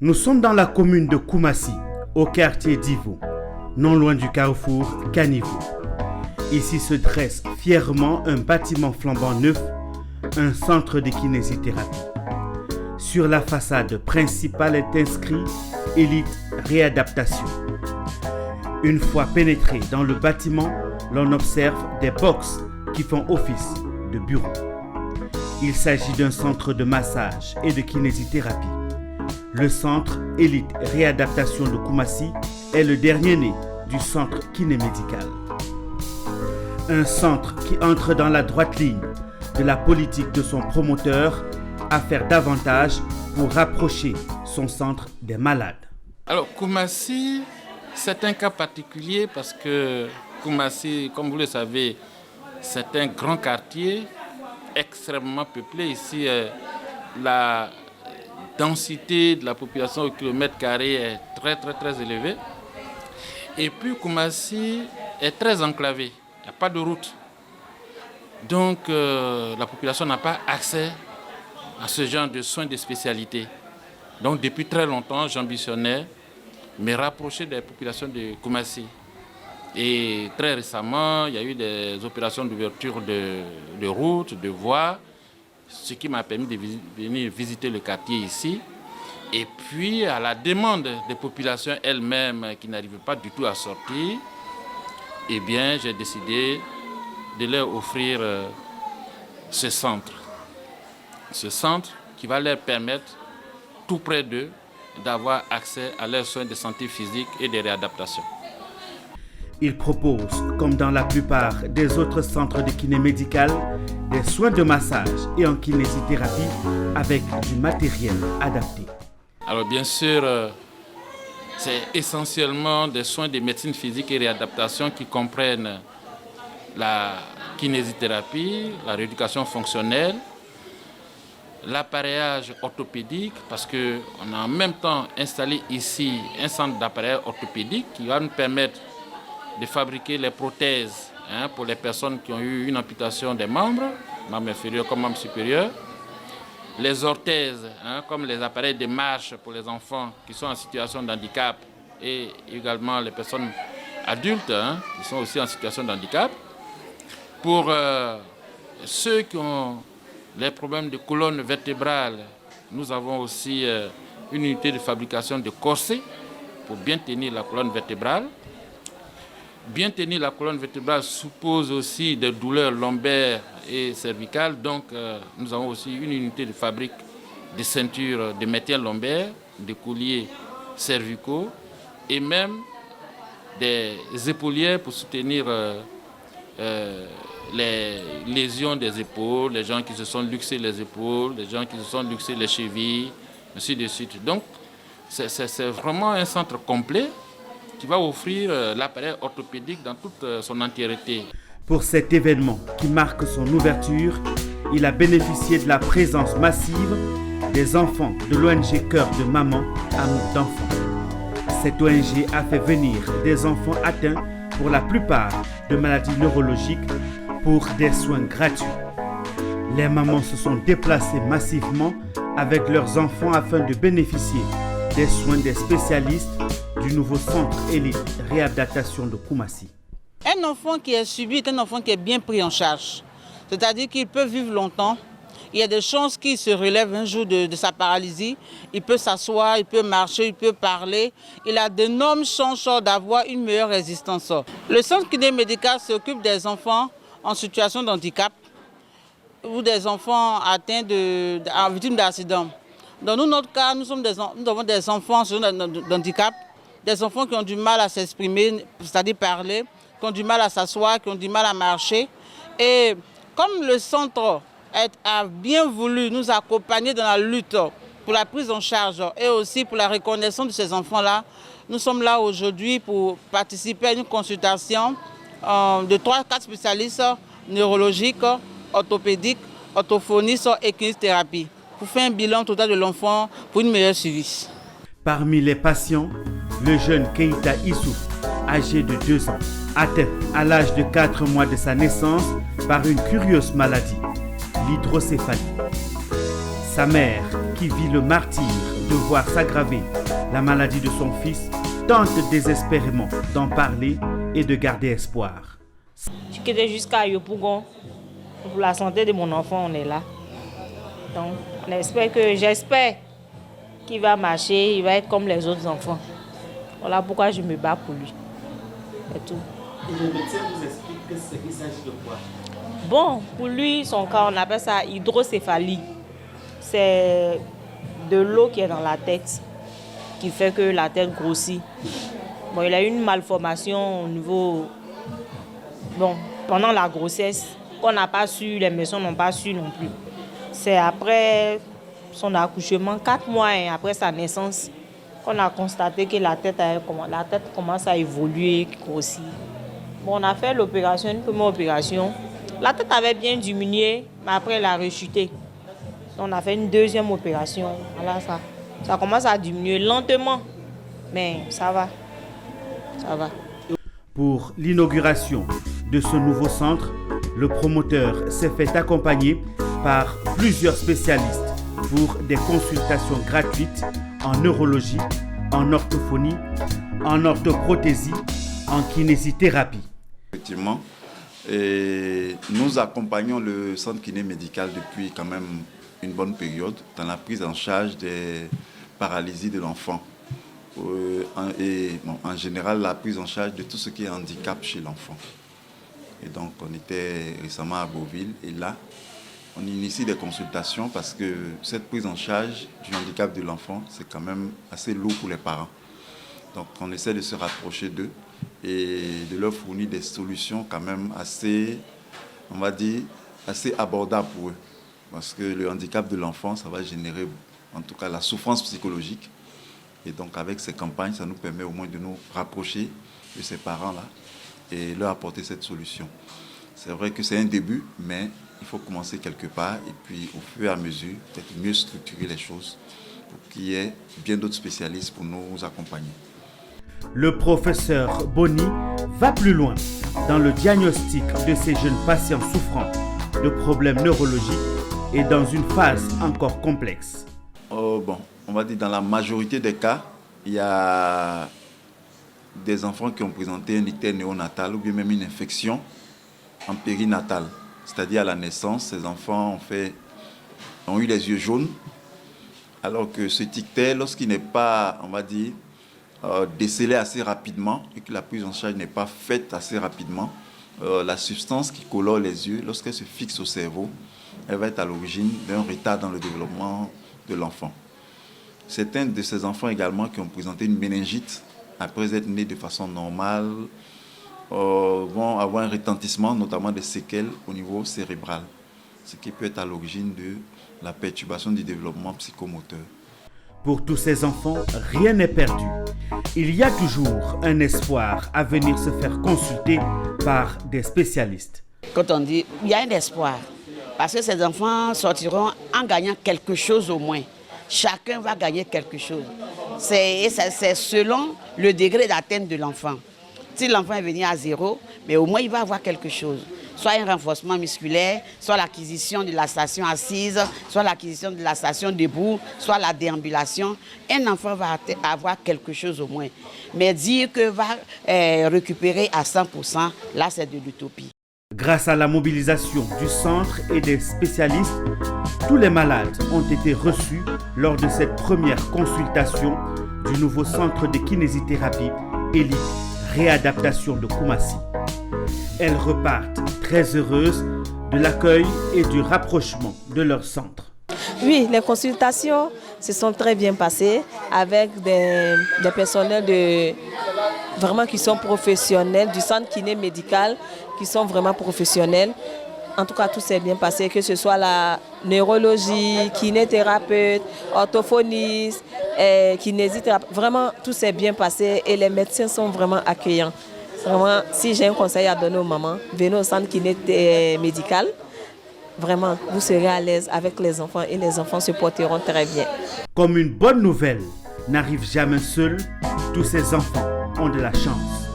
Nous sommes dans la commune de Koumassi, au quartier d'Ivo, non loin du carrefour Caniveau. Ici se dresse fièrement un bâtiment flambant neuf, un centre de kinésithérapie. Sur la façade principale est inscrit « Élite Réadaptation ». Une fois pénétré dans le bâtiment, l'on observe des box qui font office de bureau. Il s'agit d'un centre de massage et de kinésithérapie. Le centre Élite Réadaptation de Koumassi est le dernier né du centre kinémédical. Un centre qui entre dans la droite ligne de la politique de son promoteur à faire davantage pour rapprocher son centre des malades. Alors Koumassi, c'est un cas particulier parce que Koumassi, comme vous le savez, c'est un grand quartier extrêmement peuplé. Ici, la densité de la population au kilomètre carré est très élevée. Et puis Koumassi est très enclavé. Il n'y a pas de route. Donc la population n'a pas accès à ce genre de soins de spécialité. Donc depuis très longtemps, j'ambitionnais me rapprocher des populations de Koumassi. Et très récemment, il y a eu des opérations d'ouverture de routes, de voies, ce qui m'a permis de venir visiter le quartier ici. Et puis, à la demande des populations elles-mêmes qui n'arrivaient pas du tout à sortir, eh bien, j'ai décidé de leur offrir ce centre. Ce centre qui va leur permettre, tout près d'eux, d'avoir accès à leurs soins de santé physique et de réadaptation. Il propose, comme dans la plupart des autres centres de kiné médical, des soins de massage et en kinésithérapie avec du matériel adapté. Alors bien sûr, c'est essentiellement des soins de médecine physique et réadaptation qui comprennent la kinésithérapie, la rééducation fonctionnelle, l'appareillage orthopédique, parce qu'on a en même temps installé ici un centre d'appareil orthopédique qui va nous permettre de fabriquer les prothèses pour les personnes qui ont eu une amputation des membres inférieurs comme membres supérieurs, les orthèses comme les appareils de marche pour les enfants qui sont en situation de handicap et également les personnes adultes qui sont aussi en situation de handicap. Pour ceux qui ont les problèmes de colonne vertébrale, nous avons aussi une unité de fabrication de corsets pour bien tenir la colonne vertébrale. Bien tenir la colonne vertébrale suppose aussi des douleurs lombaires et cervicales. Donc, nous avons aussi une unité de fabrique de ceintures de maintien lombaire, de colliers cervicaux et même des épaulières pour soutenir les lésions des épaules, les gens qui se sont luxés les épaules, les gens qui se sont luxés les chevilles, ainsi de suite. Donc, c'est vraiment un centre complet qui va offrir l'appareil orthopédique dans toute son entièreté. Pour cet événement qui marque son ouverture, il a bénéficié de la présence massive des enfants de l'ONG Cœur de Maman, Amour d'enfants. Cette ONG a fait venir des enfants atteints pour la plupart de maladies neurologiques pour des soins gratuits. Les mamans se sont déplacées massivement avec leurs enfants afin de bénéficier des soins des spécialistes du nouveau centre Élite Réadaptation de Koumassi. Un enfant qui est subi est un enfant qui est bien pris en charge. C'est-à-dire qu'il peut vivre longtemps. Il y a des chances qu'il se relève un jour de sa paralysie. Il peut s'asseoir, il peut marcher, il peut parler. Il a d'énormes chances d'avoir une meilleure résistance. Le centre kinémédical s'occupe des enfants en situation de handicap ou des enfants atteints victimes d'accidents. Dans notre cas, nous avons des enfants en situation de handicap, des enfants qui ont du mal à s'exprimer, c'est-à-dire parler, qui ont du mal à s'asseoir, qui ont du mal à marcher. Et comme le centre a bien voulu nous accompagner dans la lutte pour la prise en charge et aussi pour la reconnaissance de ces enfants-là, nous sommes là aujourd'hui pour participer à une consultation de 3-4 spécialistes neurologiques, orthopédiques, orthophonistes et kinésithérapie pour faire un bilan total de l'enfant pour une meilleure suivi. Parmi les patients, le jeune Keita Issouf, âgé de 2 ans, atteint à l'âge de 4 mois de sa naissance par une curieuse maladie, l'hydrocéphalie. Sa mère, qui vit le martyre de voir s'aggraver la maladie de son fils, tente désespérément d'en parler et de garder espoir. Je quittais jusqu'à Yopougon. Pour la santé de mon enfant, on est là. Donc, j'espère qu'il va marcher, il va être comme les autres enfants. Voilà pourquoi je me bats pour lui. C'est tout. Et le médecin vous explique qu'il s'agit de quoi? Bon, pour lui, son cas, on appelle ça hydrocéphalie. C'est de l'eau qui est dans la tête qui fait que la tête grossit. Bon, il a eu une malformation au niveau... Bon, pendant la grossesse, qu'on n'a pas su, les médecins n'ont pas su non plus. C'est après son accouchement, 4 mois après sa naissance, qu'on a constaté que la tête commence à évoluer, grossir. Bon, on a fait l'opération, une première opération. La tête avait bien diminué, mais après elle a rechuté. On a fait une deuxième opération. Voilà, ça commence à diminuer lentement, mais ça va. Ça va. Pour l'inauguration de ce nouveau centre, le promoteur s'est fait accompagner par plusieurs spécialistes pour des consultations gratuites en neurologie, en orthophonie, en orthoprothésie, en kinésithérapie. Effectivement, et nous accompagnons le centre kiné médical depuis quand même une bonne période dans la prise en charge des paralysies de l'enfant. En général, la prise en charge de tout ce qui est handicap chez l'enfant. Et donc, on était récemment à Beauville et là, on initie des consultations parce que cette prise en charge du handicap de l'enfant, c'est quand même assez lourd pour les parents. Donc, on essaie de se rapprocher d'eux et de leur fournir des solutions quand même assez, on va dire, assez abordables pour eux. Parce que le handicap de l'enfant, ça va générer, en tout cas, la souffrance psychologique. Et donc, avec ces campagnes, ça nous permet au moins de nous rapprocher de ces parents-là et leur apporter cette solution. C'est vrai que c'est un début, mais il faut commencer quelque part et puis, au fur et à mesure, peut-être mieux structurer les choses pour qu'il y ait bien d'autres spécialistes pour nous accompagner. Le professeur Boni va plus loin dans le diagnostic de ces jeunes patients souffrant de problèmes neurologiques et dans une phase encore complexe. On va dire dans la majorité des cas, il y a des enfants qui ont présenté un ictère néonatal ou bien même une infection en périnatale. C'est-à-dire à la naissance, ces enfants ont eu les yeux jaunes, alors que ce ictère, lorsqu'il n'est pas, on va dire, décelé assez rapidement et que la prise en charge n'est pas faite assez rapidement, la substance qui colore les yeux, lorsqu'elle se fixe au cerveau, elle va être à l'origine d'un retard dans le développement de l'enfant. Certains de ces enfants également qui ont présenté une méningite, après être nés de façon normale, vont avoir un retentissement, notamment des séquelles au niveau cérébral, ce qui peut être à l'origine de la perturbation du développement psychomoteur. Pour tous ces enfants, rien n'est perdu. Il y a toujours un espoir à venir se faire consulter par des spécialistes. Quand on dit il y a un espoir, parce que ces enfants sortiront en gagnant quelque chose au moins. Chacun va gagner quelque chose. C'est selon le degré d'atteinte de l'enfant. Si l'enfant est venu à 0, mais au moins il va avoir quelque chose. Soit un renforcement musculaire, soit l'acquisition de la station assise, soit l'acquisition de la station debout, soit la déambulation. Un enfant va avoir quelque chose au moins. Mais dire que va récupérer à 100%, là c'est de l'utopie. Grâce à la mobilisation du centre et des spécialistes, tous les malades ont été reçus lors de cette première consultation du nouveau centre de kinésithérapie Élite Réadaptation de Koumassi. Elles repartent très heureuses de l'accueil et du rapprochement de leur centre. Oui, les consultations se sont très bien passées avec des personnels vraiment qui sont professionnels, du centre kiné médical, qui sont vraiment professionnels. En tout cas, tout s'est bien passé, que ce soit la neurologie, kinésithérapeute, orthophoniste, kinésithérapeute. Vraiment, tout s'est bien passé et les médecins sont vraiment accueillants. Vraiment, si j'ai un conseil à donner aux mamans, venez au centre kiné médical. Vraiment, vous serez à l'aise avec les enfants et les enfants se porteront très bien. Comme une bonne nouvelle n'arrive jamais seule, tous ces enfants ont de la chance.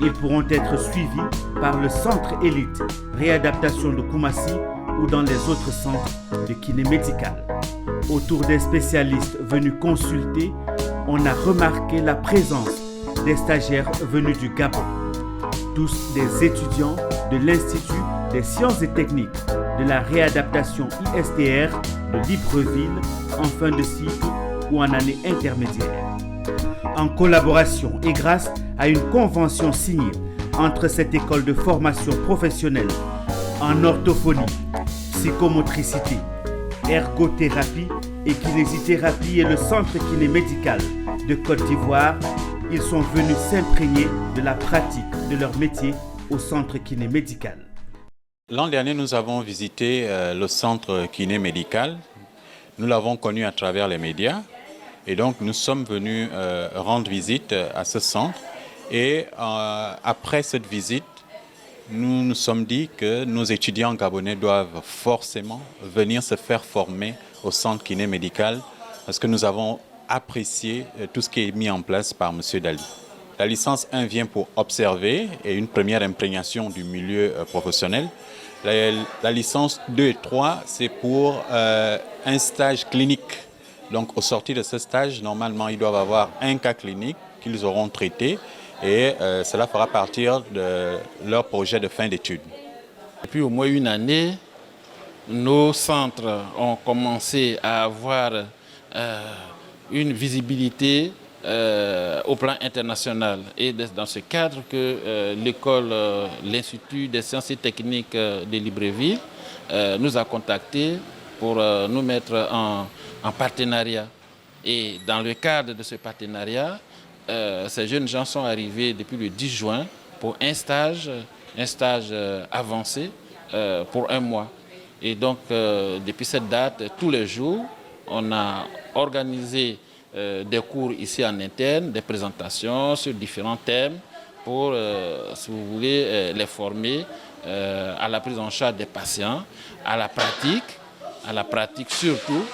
Ils pourront être suivis par le centre Élite Réadaptation de Koumassi ou dans les autres centres de kiné médical. autour des spécialistes venus consulter, on a remarqué la présence des stagiaires venus du Gabon. Tous des étudiants de l'Institut des sciences et techniques de la réadaptation ISTR de Libreville en fin de cycle ou en année intermédiaire. En collaboration et grâce à une convention signée entre cette école de formation professionnelle en orthophonie, psychomotricité, ergothérapie et kinésithérapie et le centre kinémédical de Côte d'Ivoire, ils sont venus s'imprégner de la pratique de leur métier au centre kinémédical. L'an dernier, nous avons visité le centre kinémédical. Nous l'avons connu à travers les médias. Et donc, nous sommes venus rendre visite à ce centre. Et après cette visite, nous nous sommes dit que nos étudiants gabonais doivent forcément venir se faire former au centre kinémédical parce que nous avons apprécié tout ce qui est mis en place par M. Dali. La licence 1 vient pour observer et une première imprégnation du milieu professionnel. La licence 2 et 3, c'est pour un stage clinique. Donc, au sortir de ce stage, normalement, ils doivent avoir un cas clinique qu'ils auront traité et cela fera partir de leur projet de fin d'études. Depuis au moins une année, nos centres ont commencé à avoir une visibilité au plan international. Et dans ce cadre que l'Institut des sciences et techniques de Libreville nous a contactés pour nous mettre en partenariat. Et dans le cadre de ce partenariat, ces jeunes gens sont arrivés depuis le 10 juin pour un stage avancé pour 1 mois. Et donc, depuis cette date, tous les jours, on a organisé des cours ici en interne, des présentations sur différents thèmes pour, si vous voulez, les former à la prise en charge des patients, à la pratique surtout,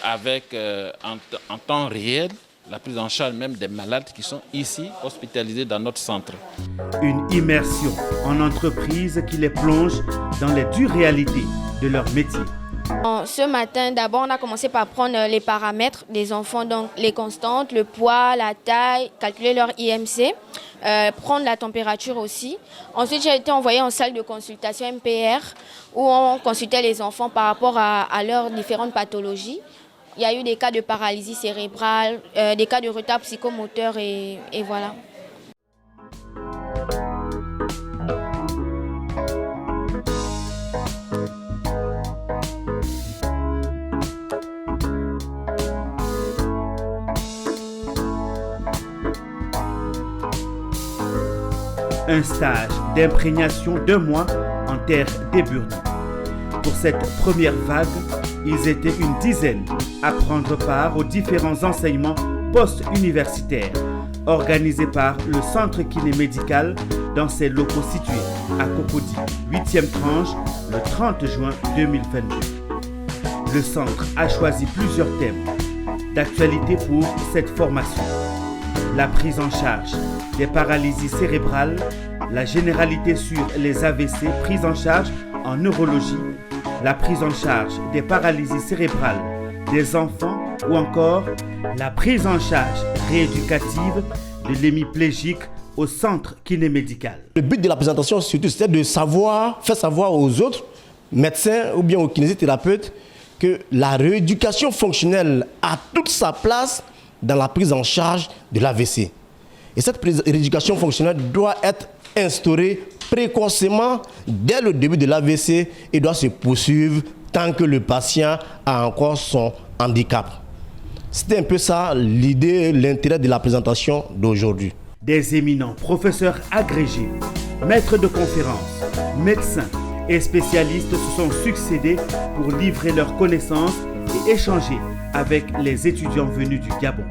avec en temps réel la prise en charge même des malades qui sont ici hospitalisés dans notre centre. Une immersion en entreprise qui les plonge dans les dures réalités de leur métier. Ce matin, d'abord, on a commencé par prendre les paramètres des enfants, donc les constantes, le poids, la taille, calculer leur IMC, prendre la température aussi. Ensuite, j'ai été envoyée en salle de consultation MPR où on consultait les enfants par rapport à leurs différentes pathologies. Il y a eu des cas de paralysie cérébrale, des cas de retard psychomoteur et voilà. Un stage d'imprégnation d'1 mois en terre déburnie. Pour cette première vague, ils étaient une dizaine à prendre part aux différents enseignements post-universitaires organisés par le Centre kinémédical dans ses locaux situés à Cocody, 8e tranche, le 30 juin 2022. Le centre a choisi plusieurs thèmes d'actualité pour cette formation. La prise en charge des paralysies cérébrales, la généralité sur les AVC, prise en charge en neurologie, la prise en charge des paralysies cérébrales des enfants ou encore la prise en charge rééducative de l'hémiplégique au centre kinémédical. Le but de la présentation, surtout, c'est de faire savoir aux autres médecins ou bien aux kinésithérapeutes que la rééducation fonctionnelle a toute sa place dans la prise en charge de l'AVC. Et cette rééducation fonctionnelle doit être instaurée précocement dès le début de l'AVC et doit se poursuivre tant que le patient a encore son handicap. C'était un peu ça l'idée, l'intérêt de la présentation d'aujourd'hui. Des éminents professeurs agrégés, maîtres de conférences, médecins et spécialistes se sont succédés pour livrer leurs connaissances et échanger avec les étudiants venus du Gabon.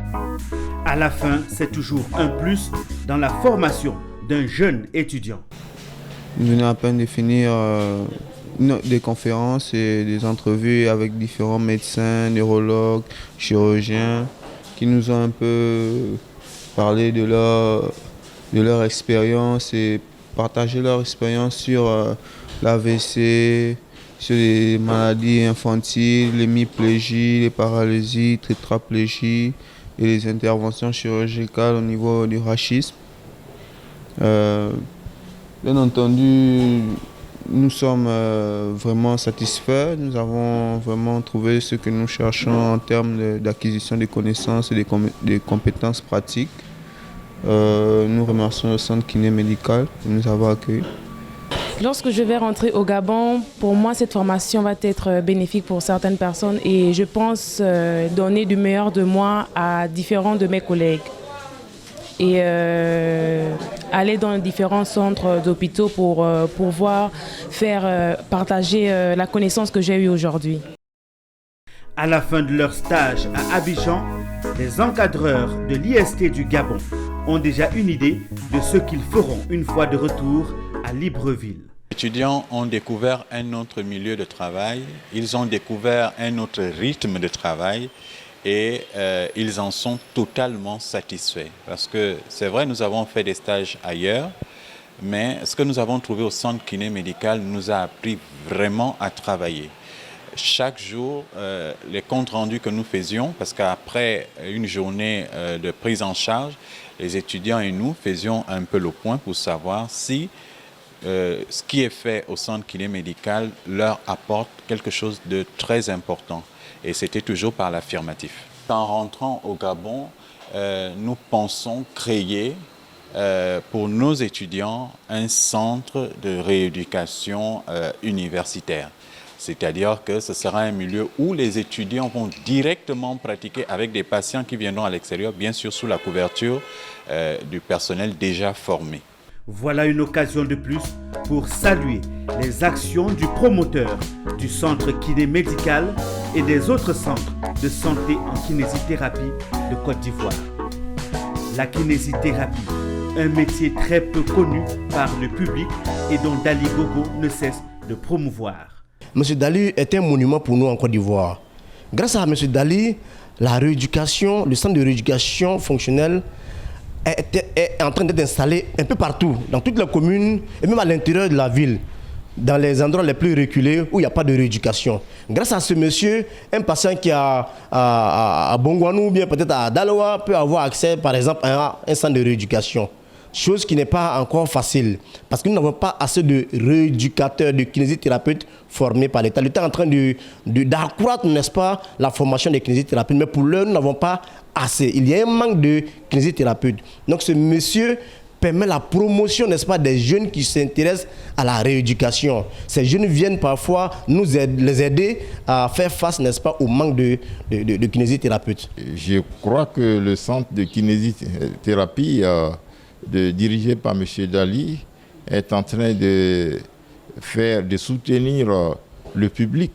À la fin, c'est toujours un plus dans la formation d'un jeune étudiant. Nous venons à peine de finir des conférences et des entrevues avec différents médecins, neurologues, chirurgiens qui nous ont un peu parlé de leur expérience et partagé leur expérience sur l'AVC, sur les maladies infantiles, l'hémiplégie, les paralysies, tétraplégie et les interventions chirurgicales au niveau du rachisme. Bien entendu, nous sommes vraiment satisfaits. Nous avons vraiment trouvé ce que nous cherchons en termes d'acquisition des connaissances et des compétences pratiques. Nous remercions le centre kiné médical de nous avoir accueillis. Lorsque je vais rentrer au Gabon, pour moi, cette formation va être bénéfique pour certaines personnes et je pense donner du meilleur de moi à différents de mes collègues. Et aller dans différents centres d'hôpitaux pour pouvoir faire partager la connaissance que j'ai eue aujourd'hui. À la fin de leur stage à Abidjan, les encadreurs de l'IST du Gabon ont déjà une idée de ce qu'ils feront une fois de retour à Libreville. Les étudiants ont découvert un autre milieu de travail, ils ont découvert un autre rythme de travail. Et ils en sont totalement satisfaits. Parce que c'est vrai, nous avons fait des stages ailleurs, mais ce que nous avons trouvé au centre kiné médical nous a appris vraiment à travailler. Chaque jour, les comptes rendus que nous faisions, parce qu'après une journée de prise en charge, les étudiants et nous faisions un peu le point pour savoir si ce qui est fait au centre kiné médical leur apporte quelque chose de très important. Et c'était toujours par l'affirmatif. En rentrant au Gabon, nous pensons créer pour nos étudiants un centre de rééducation universitaire. C'est-à-dire que ce sera un milieu où les étudiants vont directement pratiquer avec des patients qui viendront à l'extérieur, bien sûr sous la couverture du personnel déjà formé. Voilà une occasion de plus pour saluer les actions du promoteur du centre kiné médical et des autres centres de santé en kinésithérapie de Côte d'Ivoire. La kinésithérapie, un métier très peu connu par le public et dont Dali Gogo ne cesse de promouvoir. M. Dali est un monument pour nous en Côte d'Ivoire. Grâce à M. Dali, la rééducation, le centre de rééducation fonctionnelle est en train d'être installé un peu partout, dans toutes les communes et même à l'intérieur de la ville, dans les endroits les plus reculés où il n'y a pas de rééducation. Grâce à ce monsieur, un patient qui est à Bongouanou ou bien peut-être à Daloa peut avoir accès par exemple à un centre de rééducation. Chose qui n'est pas encore facile parce que nous n'avons pas assez de rééducateurs, de kinésithérapeutes formés par l'État. L'État est en train d'accroître, n'est-ce pas, la formation des kinésithérapeutes, mais pour l'heure, nous n'avons pas assez. Il y a un manque de kinésithérapeutes. Donc ce monsieur permet la promotion, n'est-ce pas, des jeunes qui s'intéressent à la rééducation. Ces jeunes viennent parfois les aider à faire face, n'est-ce pas, au manque de kinésithérapeutes. Je crois que le centre de kinésithérapie dirigé par M. Dali est en train de soutenir le public.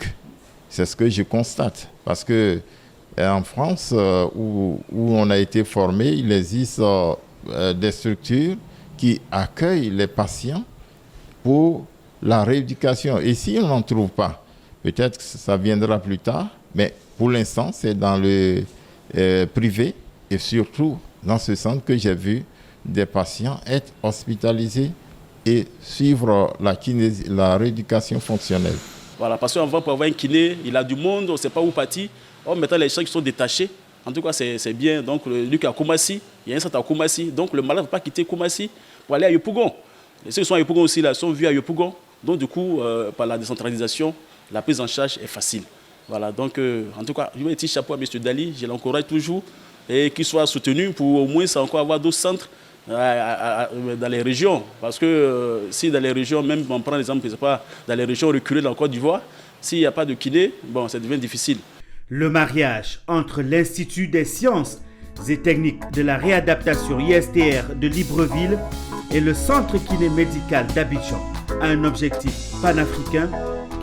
C'est ce que je constate. Parce que en France, où on a été formé, il existe des structures qui accueillent les patients pour la rééducation. Et si on n'en trouve pas, peut-être que ça viendra plus tard, mais pour l'instant, c'est dans le privé et surtout dans ce centre que j'ai vu des patients être hospitalisés et suivre la rééducation fonctionnelle. Voilà, parce qu'avant, pour avoir un kiné, il a du monde, on ne sait pas où partir. Or, maintenant, les gens qui sont détachés, en tout cas, c'est bien. Donc, lui qui est à Koumassi, il y a un centre à Koumassi. Donc, le malade ne va pas quitter Koumassi pour aller à Yopougon. Et ceux qui sont à Yopougon aussi, là, sont vus à Yopougon. Donc, du coup, par la décentralisation, la prise en charge est facile. Voilà, donc, en tout cas, je mets un petit chapeau à M. Dali, je l'encourage toujours, et qu'il soit soutenu pour au moins encore avoir d'autres centres dans les régions. Parce que si dans les régions, même on prend l'exemple, je sais pas, dans les régions reculées dans la Côte d'Ivoire, s'il n'y a pas de kiné, bon, ça devient difficile. Le mariage entre l'Institut des sciences et techniques de la réadaptation ISTR de Libreville et le centre kiné médical d'Abidjan a un objectif panafricain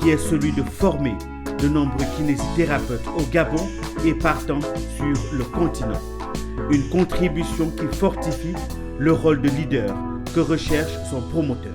qui est celui de former de nombreux kinésithérapeutes au Gabon et partant sur le continent. Une contribution qui fortifie le rôle de leader que recherche son promoteur.